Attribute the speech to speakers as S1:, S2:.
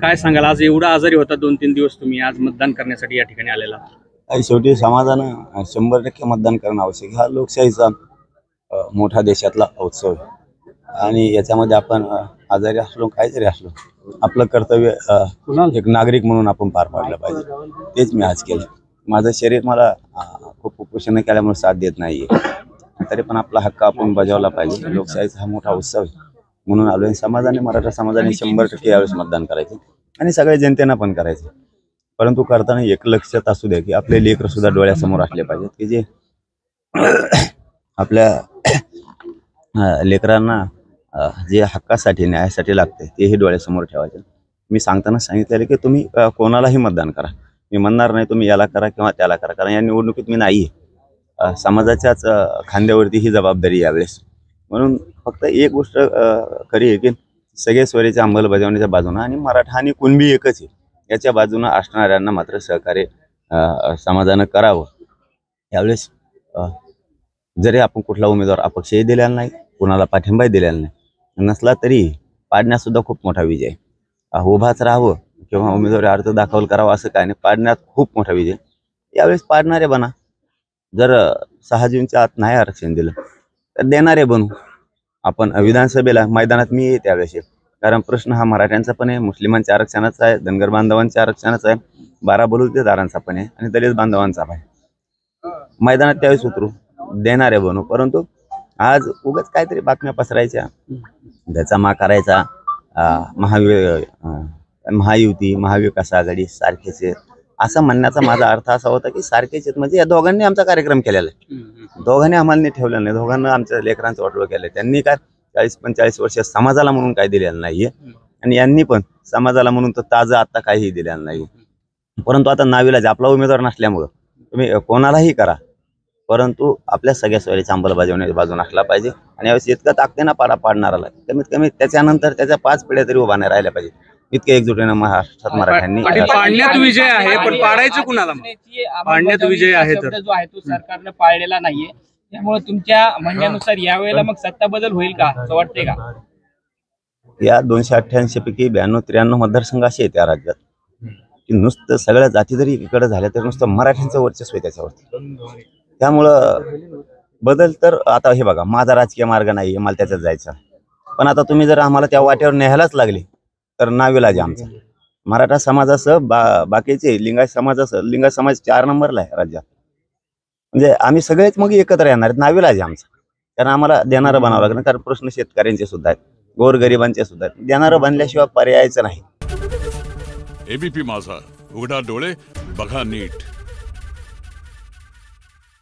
S1: काय सांगाल, आज एवढा आजारी होता 2-3 दिवस तुम्ही, आज मतदान करण्यासाठी या ठिकाणी आलेला?
S2: आणि शेवटी समाजानं 100% मतदान करणं आवश्यक आहे. हा लोकशाहीचा मोठा देशातला उत्सव आहे आणि याच्यामध्ये आपण आजारी असलो काहीतरी असलो आपलं कर्तव्य एक नागरिक म्हणून आपण पार पाडलं पाहिजे. तेच मी आज केलं. माझं शरीर मला खूप उपोषण केल्यामुळे साथ देत नाहीये, तरी पण आपला हक्क आपण बजावला पाहिजे. लोकशाहीचा हा मोठा उत्सव आहे म्हणून आलोय. समाजाने, मराठा समाजाने 100% यावेळेस मतदान करायचे आणि सगळ्या जनतेनं पण करायचं. परंतु करताना एक लक्षात असू द्या की आपले लेकर सुद्धा डोळ्यासमोर असले पाहिजेत की जे आपल्या लेकरांना जे हक्कासाठी न्यायासाठी लागते तेही डोळ्यासमोर ठेवायचे. मी सांगताना सांगितलेलं की तुम्ही कोणालाही मतदान करा. मी म्हणणार नाही तुम्ही याला करा किंवा त्याला करा, कारण या निवडणुकीत मी नाही आहे. समाजाच्याच खांद्यावरती ही जबाबदारी यावेळेस. म्हणून फक्त एक गोष्ट खरी आहे की सगळे स्वरेच्या अंमलबजावणीच्या बाजूनं आणि मराठा आणि कुणबी एकच आहे याच्या बाजूनं असणाऱ्यांना मात्र सहकार्य समाजानं करावं. यावेळेस जरी आपण कुठला उमेदवार अपक्षही दिलेला नाही, कुणाला पाठिंबाही दिलेला नाही नसला तरी पाडण्यासुद्धा खूप मोठा विजय आहे. उभाच राहावं किंवा उमेदवारी अर्ज दाखल करावा असं काय नाही, पाडण्यात खूप मोठा विजय. यावेळेस पाडणारे बना. जर 6 जूनच्या आत नाही आरक्षण दिलं तर देणारे बनू. आपण विधानसभेला मैदानात मी आहे त्यावेळेस, कारण प्रश्न हा मराठ्यांचा पण आहे, मुस्लिमांच्या आरक्षणाचा आहे, धनगर बांधवांच्या आरक्षणाचा आहे, 12 बलुतेदारांचा पण आहे आणि दलित बांधवांचा पण आहे. मैदानात त्यावेळेस उतरू, देणारे बनू. परंतु आज उगाच काहीतरी बातम्या पसरायच्या, त्याचा मा करायचा, महायुती महाविकास आघाडी सारखेच आहेत असं म्हणण्याचा माझा अर्थ असा होता की सारखेच आहेत म्हणजे या दोघांनी आमचा कार्यक्रम केलेला आहे. दोघांनी आम्हाला नाही ठेवलेलं नाही, दोघांना आमच्या लेकरांचं वाटोळं केलं. त्यांनी काय 40-45 वर्ष समाजाला म्हणून काही दिलेलं नाहीये आणि यांनी पण समाजाला म्हणून तर ताजं आता काहीही दिलेलं नाही. परंतु आता नाविलाज आपला उमेदवार नसल्यामुळं तुम्ही कोणालाही करा, परंतु आपल्या सगळ्या स्वरीच्या अंमलबजावणीच्या बाजून असला पाहिजे. आणि यावेळेस इतकं ताकदीनं पाडणाराला कमीत कमी त्याच्यानंतर त्याच्या 5 पिढ्या तरी उभा नाही राहिल्या पाहिजे. इतक्या एकजुटीनं महाराष्ट्रात मराठ्यांनी
S1: पाडण्यात विजय आहे, पण पाडायचं कुणाला? पाडण्यात विजय आहे तर
S3: जो आहे तो सरकारने पाळलेला नाहीये, त्यामुळे तुमच्या म्हणण्यानुसार यावेळेला मग सत्ता बदल होईल का असं वाटतंय का?
S2: या 288 पैकी 92-93 मतदारसंघ असे आहेत या राज्यात की नुसतं सगळ्या जाती जरी इकडे झाल्या तरी नुसतं मराठ्यांचं वर्चस्व आहे त्याच्यावरती. त्यामुळं बदल तर आता हे बघा, माझा राजकीय मार्ग नाही मला त्याच्यात जायचा, पण आता तुम्ही जर आम्हाला त्या वाटेवर न्यायलाच लागले तर नाविलाज आमचा. मराठा समाजासह बाकीचे लिंगायत समाज 4 नंबरला आहे राज्यात. म्हणजे आम्ही सगळेच मग एकत्र येणार आहेत. नाविलाज आमचा, कारण आम्हाला देणारं बनावं लागणार. कारण प्रश्न शेतकऱ्यांचे सुद्धा आहेत, गोरगरिबांचे सुद्धा आहेत. देणारं बनल्याशिवाय पर्यायचं नाही.
S4: एबीपी माझा, उघडा डोळे बघा नीट.